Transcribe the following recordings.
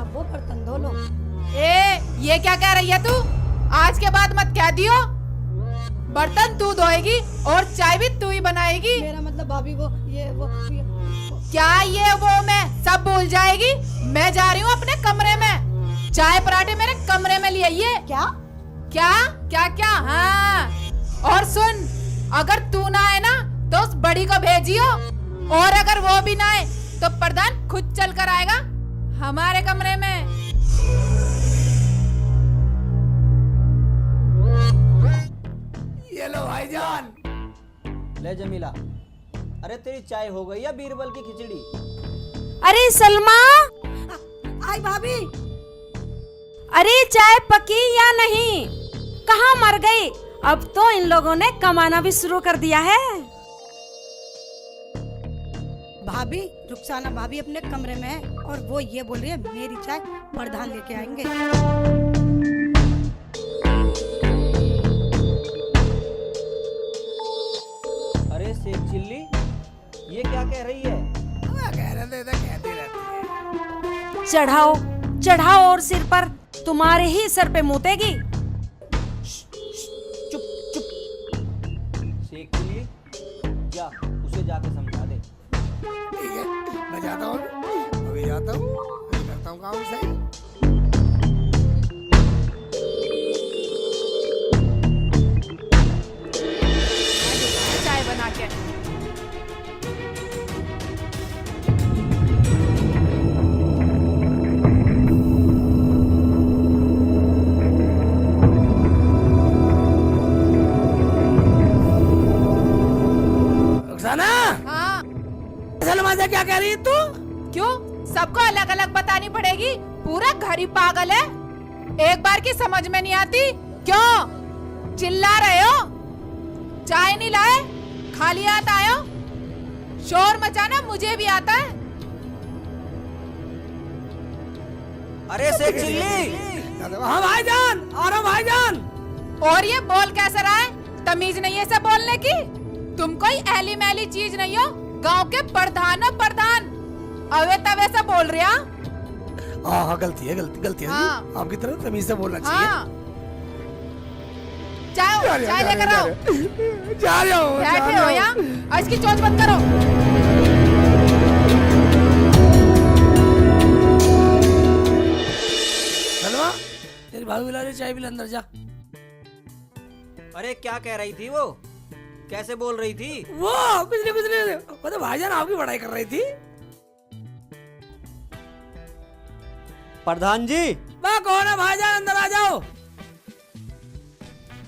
आप वो बर्तन धो लो। ये क्या कह रही है तू? आज के बाद मत कह दियो। बर्तन तू धोएगी और चाय भी तू ही बनाएगी। मेरा मतलब भाभी वो क्या ये वो मैं सब भूल जाएगी। मैं जा रही हूँ अपने कमरे में। चाय पराठे मेरे कमरे में ले आइए। क्या क्या क्या क्या? हाँ, और सुन, अगर तू ना आए ना तो उस बड़ी को भेजियो, और अगर वो भी ना आए तो प्रधान खुद चल कर आएगा हमारे कमरे में। ये लो भाईजान। ले जमीला, अरे तेरी चाय हो गई या बीरबल की खिचड़ी? अरे सलमा, आई भाभी। अरे चाय पकी या नहीं? कहाँ मर गई? अब तो इन लोगों ने कमाना भी शुरू कर दिया है। भाभी, रुखसाना भाभी अपने कमरे में है और वो ये बोल रही है मेरी चाय प्रधान लेके आएंगे। अरे सेठ चिल्ली, ये क्या कह रही है? कहती रहती है। चढ़ाओ चढ़ाओ और सिर पर, तुम्हारे ही सर पे मुतेगी। चुप चुप। शेख चिल्ली, जा उसे जाके समझा दे। ठीक है, मैं जाता हूँ, अभी जाता हूँ, करता हूँ काम सही। चाय बना के। रुखसाना, हाँ, सलमा से क्या कह रही है तू? क्यों सबको अलग अलग बतानी पड़ेगी? पूरा घर ही पागल है। एक बार की समझ में नहीं आती। क्यों चिल्ला रहे हो? चाय नहीं लाए, खाली हाथ आयो। शोर मचाना मुझे भी आता है। अरे शेख चिल्ली, हाँ भाईजान, आ रहा हूँ भाईजान। और ये बोल कैसे रहा है? तमीज नहीं है सब बोलने की। तुम कोई ऐली मैली चीज नहीं हो, गांव के प्रधान हो प्रधान। अवे तवे से बोल रहे हैं। हाँ, गलती है, गलती है। हाँ। आपकी तरफ तमीज से बोलना चाहिए। हाँ, चाय लेकर आओ। जा रहा हूँ। बैठे हो यहाँ, और इसकी चोंच बंद करो। सलमा, तेरी भाभी बुला रही, चाय पिला, अंदर जा। अरे क्या कह रही थी वो? कैसे बोल रही थी? वो कुछ नहीं, वो तो भाईजान आपकी बड़ाई कर रही थी। प्रधान जी। मैं कौन है भाईजान? अंदर आ जाओ।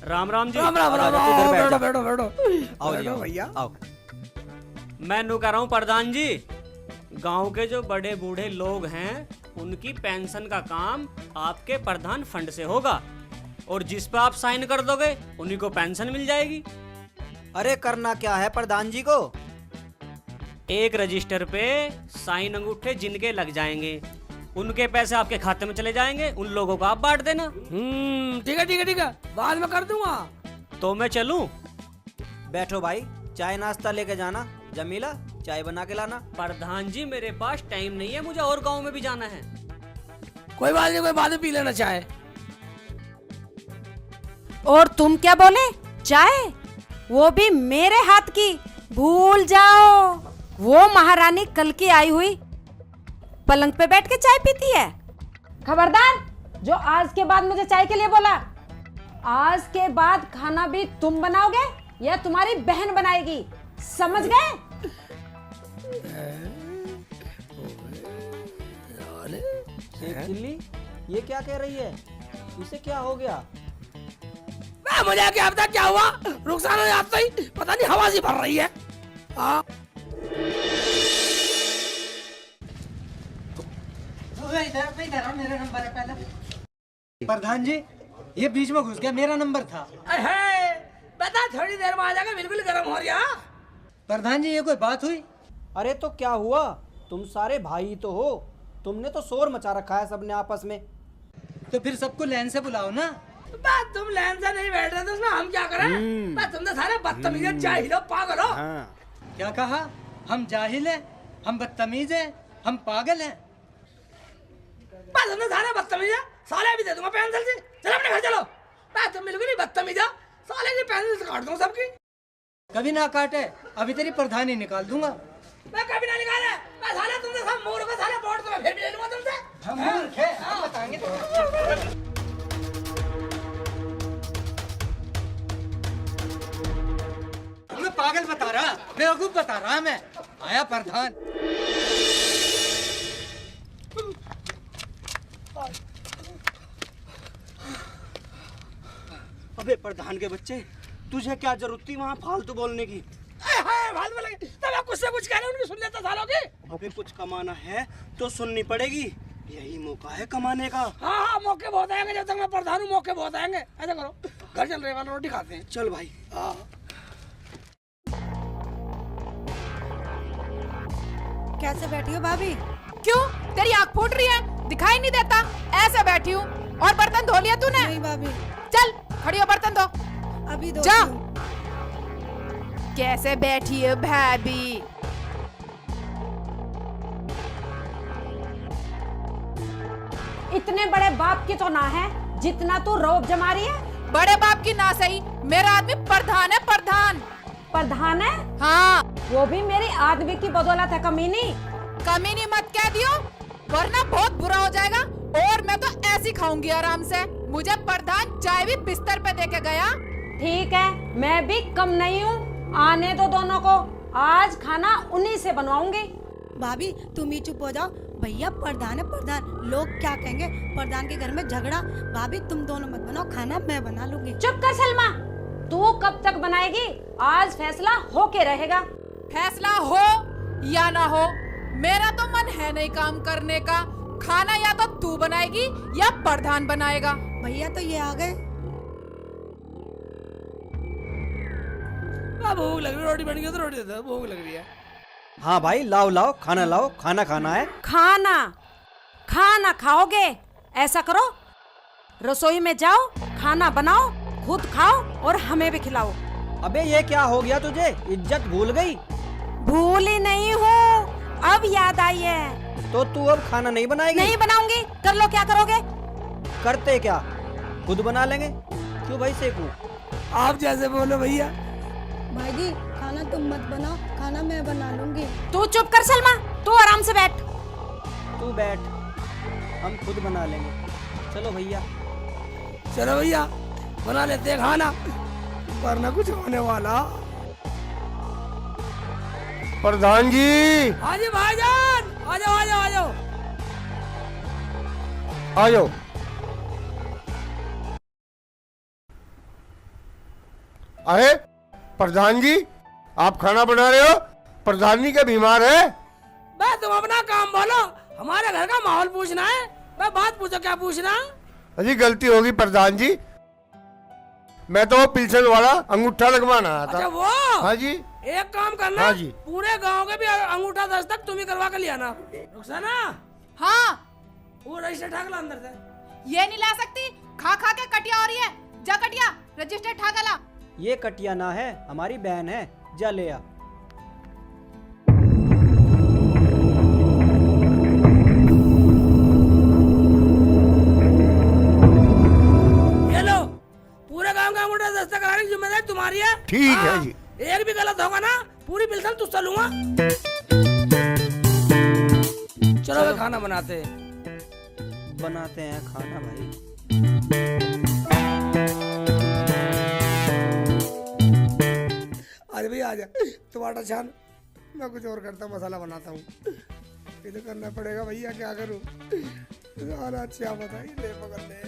राम राम जी। राम राम आ राम जाओ, इधर बैठ बैठो जाओ। बैठो बैठो। आओ जी, बैठो आओ भैया। आओ। मैं नु कह रहा हूँ प्रधान जी, गांव के जो बड़े बूढ़े लोग हैं उनकी पेंशन का काम आपके प्रधान फंड से होगा, और जिस पे आप साइन कर दोगे उन्हीं को पेंशन मिल जाएगी। अरे करना क्या है प्रधान जी को? एक रजिस्टर पे साइन अंगूठे जिनके लग जाएंगे उनके पैसे आपके खाते में चले जाएंगे, उन लोगों को आप बांट देना। ठीक है ठीक है ठीक है, बाद में कर दूंगा। तो मैं चलूं? बैठो भाई, चाय नाश्ता लेके जाना। जमीला, चाय बना के लाना। प्रधान जी मेरे पास टाइम नहीं है, मुझे और गांव में भी जाना है। कोई बात नहीं, कोई बाद में पी लेना चाय। और तुम क्या बोले? चाय? वो भी मेरे हाथ की? भूल जाओ, वो महारानी कल की आई हुई पलंग पे बैठ के चाय पीती है। खबरदार, जो आज के बाद मुझे चाय के लिए बोला, आज के बाद खाना भी तुम बनाओगे या तुम्हारी बहन बनाएगी, समझ गए? शेख चिल्ली, ये क्या कह रही है? इसे क्या हो गया? मुझे क्या पता क्या हुआ। रुखसाना आज तो ही पता नहीं हवा सी भर रही है। हाँ। मेरा नंबर है पहले। प्रधान जी, ये बीच में घुस गया, मेरा नंबर था। बता, थोड़ी देर में आ जाएगा, बिल्कुल गर्म हो रहा। प्रधान जी, ये कोई बात हुई? अरे तो क्या हुआ? तुम सारे भाई तो हो, तुमने तो शोर मचा रखा है सबने आपस में। तो फिर सबको लाइन से बुलाओ ना। बात तुम लाइन से नहीं बैठ रहे तो उसमें हम क्या करें? बात तुम तो सारे बदतमीज हैं, जाहिल हो, पागल हो। क्या कहा? हम जाहिल हैं, हम बदतमीज हैं, हम पागल हैं। बस तुमने सारे बदतमीज है, साले भी दे दूंगा पेंसिल से। चलो अपने घर चलो। बस तुम मिलोगे नहीं बदतमीज है, साले की पेंसिल से काट दूंगा सबकी। कभी ना काटे, अभी तेरी प्रधानी निकाल दूंगा। मैं कभी ना निकाले, मैं साले तुमसे सब मूर्ख हो, साले वोट तो मैं फिर भी ले लूंगा तुमसे। हम मूर्ख हैं, हम बताएंगे तुमको। तुम्हें पागल बता रहा, बेवकूफ बता रहा मैं। आया प्रधान। अबे प्रधान के बच्चे, तुझे क्या जरूरत थी वहाँ फालतू बोलने की? फालतू बोलेंगे तो मैं कुछ से कुछ कह रहा हूँ, उनकी सुन लेता सालों की। अबे कुछ कमाना है तो सुननी पड़ेगी, यही मौका है कमाने का। हाँ हाँ, मौके बहुत आएंगे, जब तक मैं प्रधान हूँ मौके बहुत आएंगे। ऐसा करो, घर चल रहे वाला रोटी खाते हैं। चल भाई। हाँ। कैसे बैठी हो भाभी? क्यों, तेरी आँख फूट रही है? दिखाई नहीं देता? ऐसे बैठी हूँ। और बर्तन धो लिया तूने? नहीं भाभी, चल खड़ी हो, बर्तन धो। अभी दो। जा। कैसे बैठी है भाभी? इतने बड़े बाप की तो ना है जितना तू रौब जमा रही है। बड़े बाप की ना सही, मेरा आदमी प्रधान है, प्रधान। प्रधान है? हाँ। वो भी मेरी आदमी की बदौलत है कमीनी। कमीनी मत कह दियो, वरना बहुत बुरा हो जाएगा। और मैं तो ऐसी खाऊंगी आराम से। मुझे प्रधान चाय भी बिस्तर पे देके गया। ठीक है, मैं भी कम नहीं हूँ। आने दो दोनों को, आज खाना उन्हीं से बनवाऊंगी। भाभी तुम ही चुप हो जाओ। भैया प्रधान है प्रधान, लोग क्या कहेंगे? प्रधान के घर में झगड़ा। भाभी तुम दोनों मत बनाओ, खाना मैं बना लूंगी। चुप कर सलमा, तू कब तक बनाएगी? आज फैसला होके रहेगा। फैसला हो या ना हो, मेरा तो मन है नहीं काम करने का। खाना या तो तू बनाएगी या प्रधान बनाएगा। भैया तो ये आ गए। भूख लग रही है, रोटी बन गई तो रोटी दे दो, भूख लग रही है। हाँ भाई, लाओ लाओ, खाना लाओ, खाना खाना है। खाना खाना खाओगे? ऐसा करो, रसोई में जाओ, खाना बनाओ, खुद खाओ और हमें भी खिलाओ। अबे ये क्या हो गया तुझे? इज्जत भूल गई? भूली नहीं हूँ, अब याद आई है। तो तू अब खाना नहीं बनाएगी? नहीं बनाऊंगी। कर लो, क्या करोगे? करते क्या, खुद बना लेंगे। क्यों भाई सेकूं? आप जैसे बोलो भैया। भाई जी खाना तुम मत बनाओ, खाना मैं बना लूंगी। तू चुप कर सलमा, तू आराम से बैठ। तू बैठ, हम खुद बना लेंगे। चलो भैया। चलो भैया, बना लेते हैं खाना, वरना कुछ होने वाला। प्रधान जी। हाँ जी भाईजान, आ जाओ आ जाओ आ जाओ। आ जाओ। अरे प्रधान जी, आप खाना बना रहे हो? प्रधान जी क्या बीमार है? बस तुम अपना काम बोलो, हमारे घर का माहौल पूछना है। मैं बात पूछो, क्या पूछना? अजी गलती होगी प्रधान जी, मैं तो वो पिल्सन वाला अंगूठा लगवाना आया था। अच्छा वो? हाँ जी। एक काम करना, हाँ जी। पूरे गांव के भी अंगूठा दस्तक तुम ही करवा के लिया ना। रुखसाना, हाँ। वो रजिस्टर ठाक ला अंदर से। ये नहीं ला सकती, खा खा के कटिया हो रही है। जा कटिया, रजिस्टर ठाका ला। ये कटिया ना है, हमारी बहन है, जा ले आ। ये लो, पूरे गांव का अंगूठा दस्तक कराने की जिम्मेदारी तुम्हारी है। ठीक है हाँ, जी। एक भी गलत होगा ना, पूरी पिल्सन तुझसे लूंगा। चलो वे खाना बनाते हैं। बनाते हैं खाना भाई। आज भैया आजा, टमाटर छान, मैं कुछ और करता, मसाला बनाता हूँ। ये तो करना पड़ेगा भैया, क्या करूँ? खाना अच्छा बताइए, ले पकड़ ले।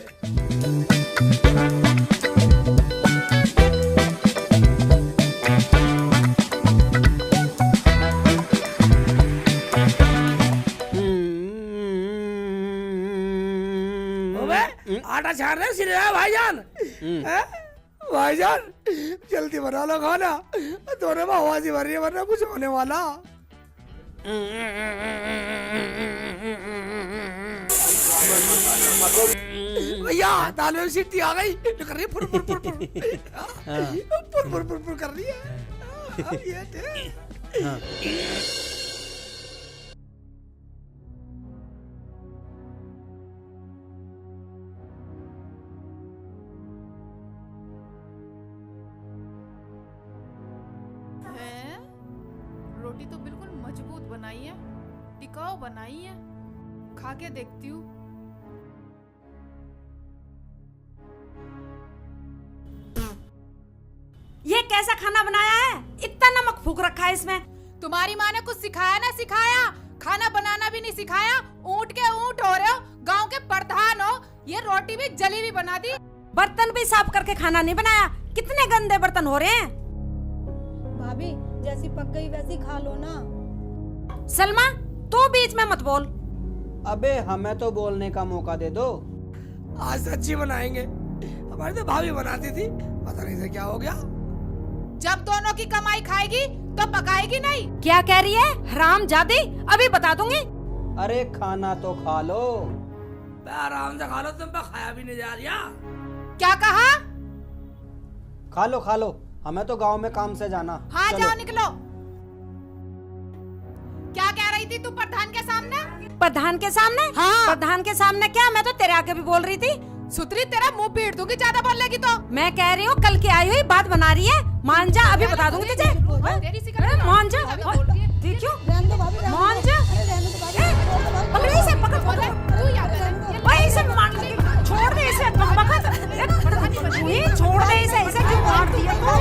आटा छान रहे सिरे है भाईजान। हैं? भाईजान जल्दी बना लो खाना, दोनों में आवाज ही भर रही है, वरना कुछ होने वाला। भैया दाल में सीटी आ गई, कर रही है फुर फुर फुर फुर फुर फुर फुर फुर कर रही है। ये थे। टिकाऊ बनाई है, खा के देखती हूँ। ये कैसा खाना बनाया है? इतना नमक फूक रखा है इसमें। तुम्हारी माँ ने कुछ सिखाया ना सिखाया, खाना बनाना भी नहीं सिखाया। ऊँट के ऊँट हो रहे हो, गांव के प्रधान हो, ये रोटी भी जली भी बना दी। बर्तन भी साफ करके खाना नहीं बनाया। कितने गंदे बर्तन हो रहे हैं। भाभी जैसी पक गई वैसी खा लो ना। सलमा तू बीच में मत बोल। अबे हमें तो बोलने का मौका दे दो। आज से अच्छी बनाएंगे। हमारी तो भाभी बनाती थी, पता नहीं से क्या हो गया। जब दोनों की कमाई खाएगी तो पकाएगी नहीं। क्या कह रही है हरामजादी? अभी बता दूंगी। अरे खाना तो खा लो। आराम से खा लो, तुम पे खाया भी नहीं जा रहा। क्या कहा? खा लो, हमें तो गांव में काम से जाना। हाँ चलो। जाओ निकलो। क्या कह रही थी तू प्रधान के सामने? प्रधान के सामने? हाँ। प्रधान के सामने क्या? मैं तो तेरे आगे भी बोल रही थी। सुतरी तेरा मुंह पीट दूंगी ज्यादा बोलेगी तो। मैं कह रही हूँ कल की आई हुई बात बना रही है। मान जा, अभी बता दूंगी तुझे। तेरी सिगरेट मान जा। अभी बोलती है। देखियो रहने दो भाभी, रहने दो। मान जा। अरे रहने दो भाभी, पकड़ इसे, पकड़ पकड़। तू याद है ओए इसे मान, छोड़ दे इसे। ये छोड़ दे इसे। इसे क्यों मार दिया तू?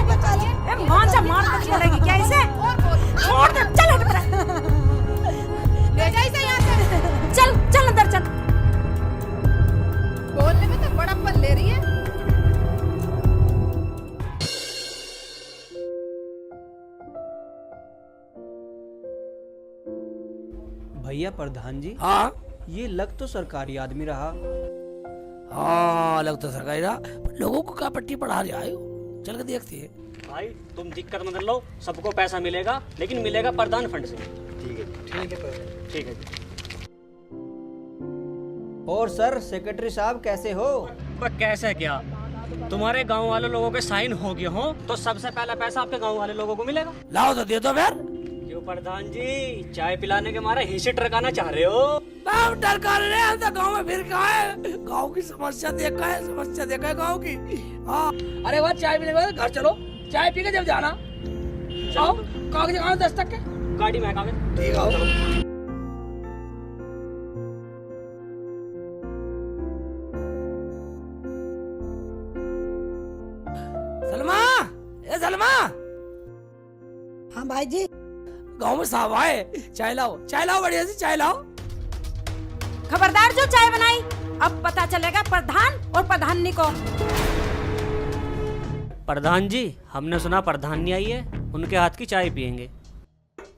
ए मान जा, मार कर छोड़ेगी क्या इसे? और बोल। छोड़ दे, चल हट परे। ले जा इसे यहाँ से। चल चल अंदर चल। बोलने में तो बड़ा पल ले रही है। भैया प्रधान जी, हाँ ये लग तो सरकारी आदमी रहा। हाँ, लग तो सरकारी रहा, पर लोगों को क्या पट्टी पढ़ा रहा है? चल के देखते हैं। भाई तुम दिक्कत मत लो, सबको पैसा मिलेगा, लेकिन मिलेगा प्रधान फंड से। ठीक है। और सर सेक्रेटरी साहब कैसे हो? पर कैसे क्या, तुम्हारे गांव वाले लोगों के साइन हो गए हो तो सबसे पहला पैसा आपके गांव वाले लोगों को मिलेगा। लाओ तो दे दो फिर। क्यों प्रधान जी, चाय पिलाने के मारे हिस्से टरकाना चाह रहे हो? टरका रहे हैं, हम तो गाँव में फिर कहा है, गाँव की समस्या देखा है गाँव की। हाँ, अरे वह चाय पीने के बाद घर चलो, चाय पी के जब जाना। जाओ, कागज दिखाओ 10 तक के। गाड़ी में कागज। ठीक है। सलमा, ए सलमा, हाँ भाई जी। गाँव में साहब आए, चाय लाओ बढ़िया सी चाय लाओ। खबरदार जो चाय बनाई, अब पता चलेगा प्रधान और प्रधानी को। प्रधान जी, हमने सुना प्रधान आई है, उनके हाथ की चाय पियेंगे।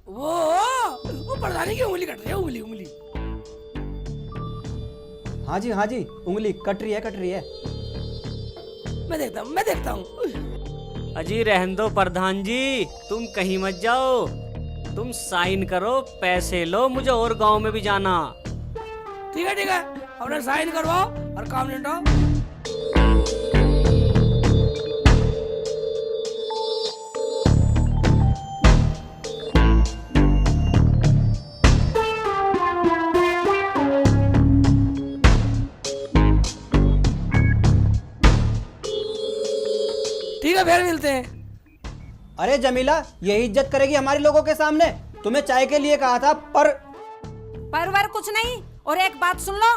वो प्रधानी की उंगली कट रही है, उंगली। हाँ जी, उंगली कट रही है। मैं देखता हूँ। अजी रहने दो प्रधान जी, तुम कहीं मत जाओ, तुम साइन करो, पैसे लो, मुझे और गांव में भी जाना। ठीक है, अपने साइन करवाओ और काम निपटाओ। ठीक है, फिर मिलते हैं। अरे जमीला, यही इज्जत करेगी हमारे लोगों के सामने? तुम्हें चाय के लिए कहा था, परवर कुछ नहीं। और एक बात सुन लो,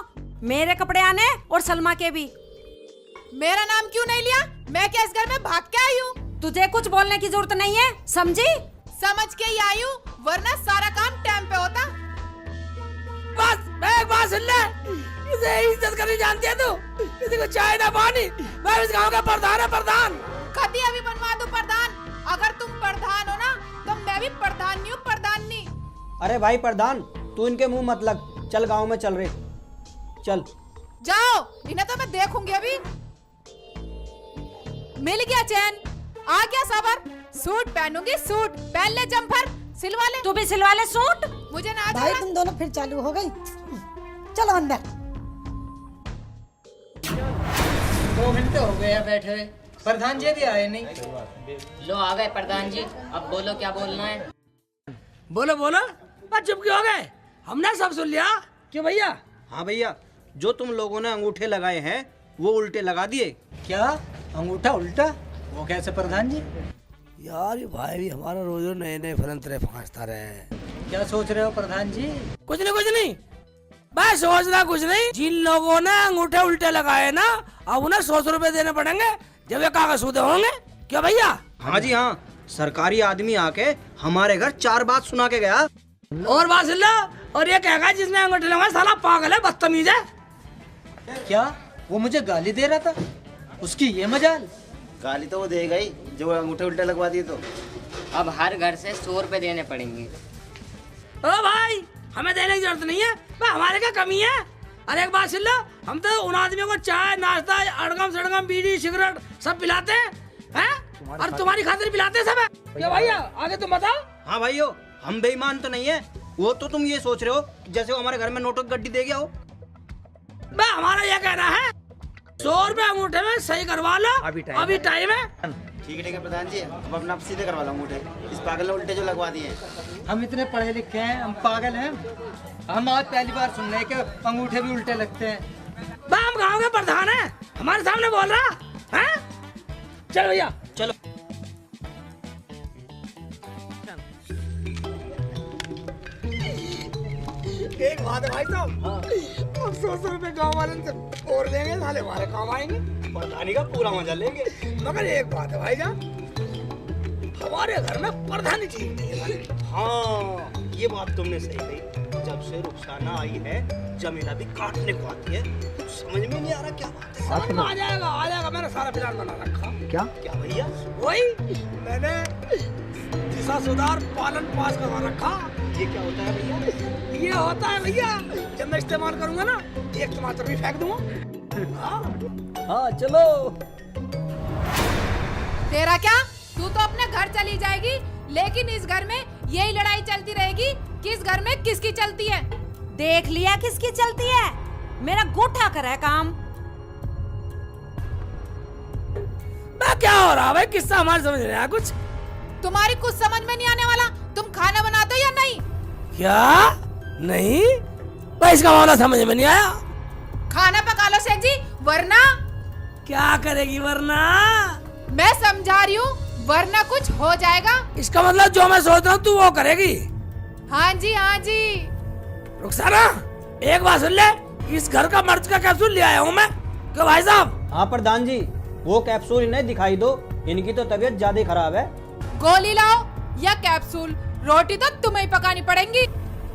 मेरे कपड़े आने और सलमा के भी। मेरा नाम क्यों नहीं लिया? मैं क्या इस घर में भाग के आई हूँ? तुझे कुछ बोलने की जरूरत नहीं है, समझी? समझ के ही आई हूँ, वरना सारा काम टाइम पे होता। बस मैं एक बात सुन ले, इसे इज्जत करनी जानती है तू? किसी को चाय ना पानी, मैं इस गांव का प्रधान। कभी अभी बनवा दो प्रधान। अगर तुम प्रधान हो ना, तो मैं भी प्रधान नहीं हूँ, प्रधानी। अरे भाई प्रधान, तू इनके मुंह मत लग। चल गांव में चल रहे, चल। जाओ, इन्हें तो मैं देखूंगी अभी। मिल गया चैन, आ गया सबर। सूट पहनूंगी, सूट पहन ले, जम्पर सिलवा ले। तू भी सिलवा ले सूट। मुझे ना भाई तुम दोनों फिर चालू हो गई। चलो अंदर। 2 घंटे हो गए हैं बैठे हुए, प्रधान जी भी आए नहीं। लो आ गए प्रधान जी, अब बोलो क्या बोलना है। बोलो, बस चुप क्यों हो गए? हमने सब सुन लिया। क्यों भैया? हाँ भैया, जो तुम लोगों ने अंगूठे लगाए हैं वो उल्टे लगा दिए। क्या अंगूठा उल्टा? वो कैसे प्रधान जी? यार ये भाई भी हमारा रोज नए फरंतरे फांसता रहे। क्या सोच रहे हो प्रधान जी? कुछ नहीं मैं सोच रहा कुछ नहीं। जिन लोगों ने अंगूठे उल्टे लगाए ना, अब उन्हें 100 रुपए देने पड़ेंगे जब ये कागज सूदे होंगे। क्या भैया? हाँ जी हाँ, सरकारी आदमी आके हमारे घर 4 बात सुना के गया। और बात सुन लो, और ये कहेगा जिसने अंगूठे लगाए साला पागल है, बदतमीज है। क्या वो मुझे गाली दे रहा था? उसकी ये मजाल। गाली तो वो देगा ही जो अंगूठे उल्टे लगवा दिए तो। अब हर घर से 100 रुपए देने पड़ेंगे। ओ भाई, हमें देने की जरूरत नहीं है, हमारे क्या कमी है? अरे एक बात सुन लो, हम तो उन आदमियों को चाय नाश्ता अड़गम सड़गम बीड़ी सिगरेट सब पिलाते हैं, और तुम्हारी खातिर पिलाते हैं सब। क्या भैया आगे तुम बताओ। हाँ भाइयों, हम बेईमान तो नहीं है। वो तो तुम ये सोच रहे हो जैसे वो हमारे घर में नोटों की गड्डी दे गया हो। हमारा ये कहना है 100 रुपए अंगूठे में सही करवा लो, अभी टाइम है। ठीक है प्रधान जी, अब अपना सीधे करवा लो अंगूठे। इस पागल ने उल्टे जो लगवा दिए। हम इतने पढ़े लिखे हैं, हम पागल हैं? हम आज पहली बार सुन रहे हैं कि अंगूठे भी उल्टे लगते हैं। हम गांव के प्रधान हैं, हमारे सामने बोल रहा है। चलो भैया चलो। एक बात है भाई साहब, हम 100 रुपए गाँव वाले से और लेंगे, साले हमारे काम आएंगे, प्रधानी का पूरा मजा लेंगे। मगर एक बात है भाई जान, हमारे घर में प्रधानी चीज नहीं है। हाँ, ये बात तुमने सही कही। जब से रुखसाना आई है, जमीला भी काटने को आती है। कुछ समझ में नहीं आ रहा क्या बात है। समझ में आ जाएगा, मैंने सारा प्लान बना रखा। क्या भैया? वही मैंने दिशा सुधार पालन पास करवा रखा। ये क्या होता है भैया? ये होता है भैया, जब मैं इस्तेमाल करूंगा ना, एक टमाटर भी फेंक दूंगा। हाँ चलो। तेरा क्या? तू तो अपने घर चली जाएगी, लेकिन इस घर में यही लड़ाई चलती रहेगी, किस घर में किसकी चलती है। देख लिया किसकी चलती है? मेरा गोठा करे काम। मैं क्या हो रहा है? किस्सा हमारे समझ नहीं आया कुछ। तुम्हारी कुछ समझ में नहीं आने वाला। तुम खाना बनाते हो या नहीं? क्या नहीं? भाई इसका मामला समझ में नहीं आया। खाना पका लो सेठ जी, वरना। क्या करेगी वरना? मैं समझा रही हूँ, वरना कुछ हो जाएगा। इसका मतलब जो मैं सोच रहा हूँ तू वो करेगी? हाँ जी हाँ जी। रुखसाना एक बात सुन ले, इस घर का मर्ज का कैप्सूल ले आया हूँ मैं। क्यों भाई साहब? हाँ प्रधान जी, वो कैप्सूल इन्हें दिखाई दो, इनकी तो तबीयत ज्यादा खराब है। गोली लाओ या कैप्सूल, रोटी तो तुम्हें ही पकानी पड़ेगी।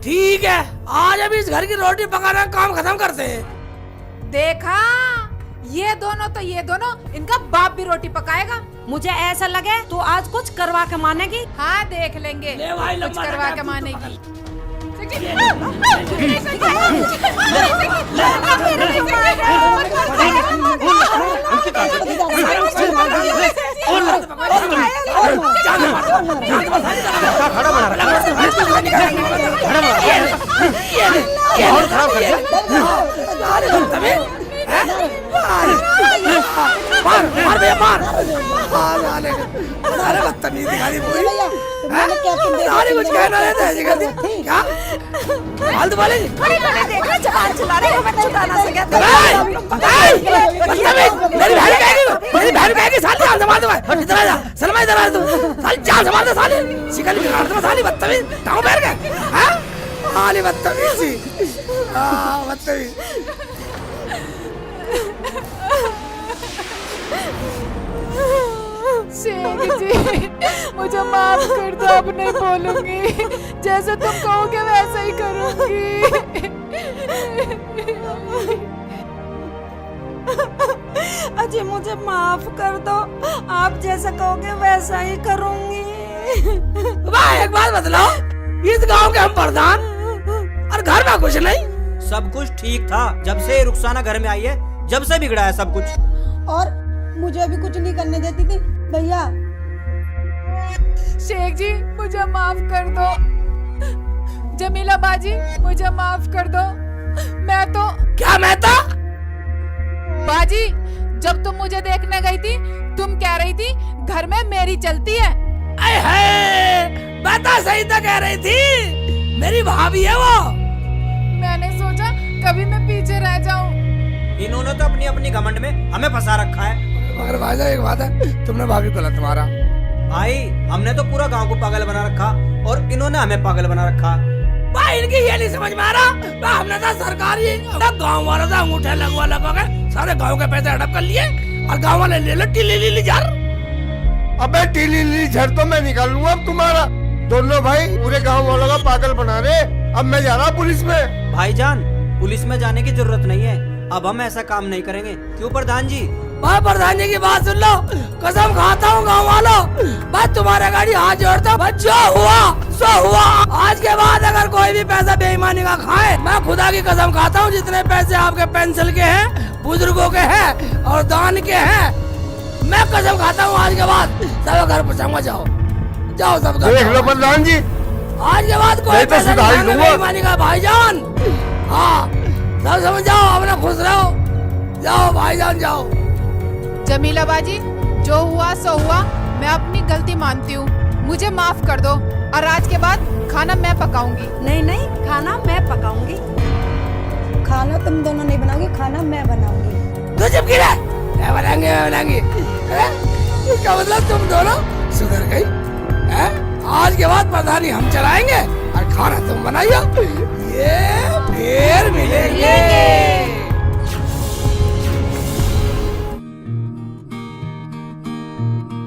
ठीक है, आज अभी इस घर की रोटी पकाना काम खत्म करते हैं। देखा, ये दोनों इनका बाप भी रोटी पकाएगा। मुझे ऐसा लगे तो आज कुछ करवा के मानेगी। हाँ देख लेंगे, ले भाई, कुछ लंबा करवा लगा के तू मानेगी। अरे बदतमीज दिखाई पूरी। अरे कुछ कहना रहता है क्या? फालतू बोलेगी। मेरी बहन कहेगी साली जान संभाल दो। इधर आ जा, सलमा इधर आ तू। साली जान संभाल दो साली। शिकल बिगाड़ दो साली, बदतमीज। टांग पैर के, हैं? साली बदतमीज सी। बदतमीज। शेख जी, मुझे माफ कर दो, अब नहीं बोलूंगी। जैसे तुम कहोगे वैसा ही करूंगी। अजी मुझे माफ कर दो, आप जैसा कहोगे वैसा ही करूंगी। वाह, एक बात बतलाओ, इस गांव के हम प्रधान और घर में कुछ नहीं। सब कुछ ठीक था जब से रुखसाना घर में आई है, जब से बिगड़ा है सब कुछ। और मुझे भी कुछ नहीं करने देती थी भैया। शेख जी मुझे माफ कर दो। जमीला बाजी मुझे माफ कर दो। मैं तो बाजी, जब तुम मुझे देखने गई थी, तुम कह रही थी घर में मेरी चलती है। बता, सही तो कह रही थी, मेरी भाभी है वो। मैंने सोचा कभी मैं पीछे रह जाऊं। इन्होंने तो अपनी अपनी घमंड में हमें फंसा रखा है। मगर भाई एक बात है, तुमने भाभी को गलत मारा। भाई हमने तो पूरा गांव को पागल बना रखा, और इन्होंने हमें पागल बना रखा। भाई इनकी ये नहीं समझ में आ रहा, हमने तो सरकारी गाँव वालों से अंगूठे लगवा के सारे गाँव के पैसे हड़प कर लिए और गाँव वाले ले लो टीली जार। अबे टीली झड़ तो मैं निकालूंगा अब तुम्हारा। दोनों भाई पूरे गांव वालों का पागल बना रहे। अब मैं जा रहा पुलिस में। भाईजान पुलिस में जाने की जरूरत नहीं है, अब हम ऐसा काम नहीं करेंगे। क्यों प्रधान जी? भाई प्रधान जी की बात सुन लो, कसम खाता हूँ गाँव वालों, भाई तुम्हारे गाड़ी हाथ जोड़ता हूँ, जो हुआ सो हुआ। आज के बाद अगर कोई भी पैसा बेईमानी का खाए, मैं खुदा की कसम खाता हूँ जितने पैसे आपके पेंशन के हैं, बुजुर्गों के हैं और दान के हैं, मैं कसम खाता हूँ आज के बाद सब घर पहुँचाऊंगा। जाओ सब घर देख लो प्रधान जी, आज के बाद कोई पैसा नहीं बेईमानी का भाईजान। हाँ सब समझ जाओ, अपना खुश रहो। जाओ भाईजान जाओ। जमीला बाजी, जो हुआ सो हुआ, मैं अपनी गलती मानती हूँ, मुझे माफ कर दो और आज के बाद खाना मैं पकाऊंगी। नहीं नहीं, खाना मैं पकाऊंगी। खाना तुम दोनों नहीं बनाओगे, खाना मैं बनाऊंगी। तो चुप गिरा, मैं बनाएंगे। इसका मतलब तुम दोनों सुधर गई है? आज के बाद प्रधानी हम चलाएंगे और खाना तुम बनाइयो। ये फिर मिलेंगे।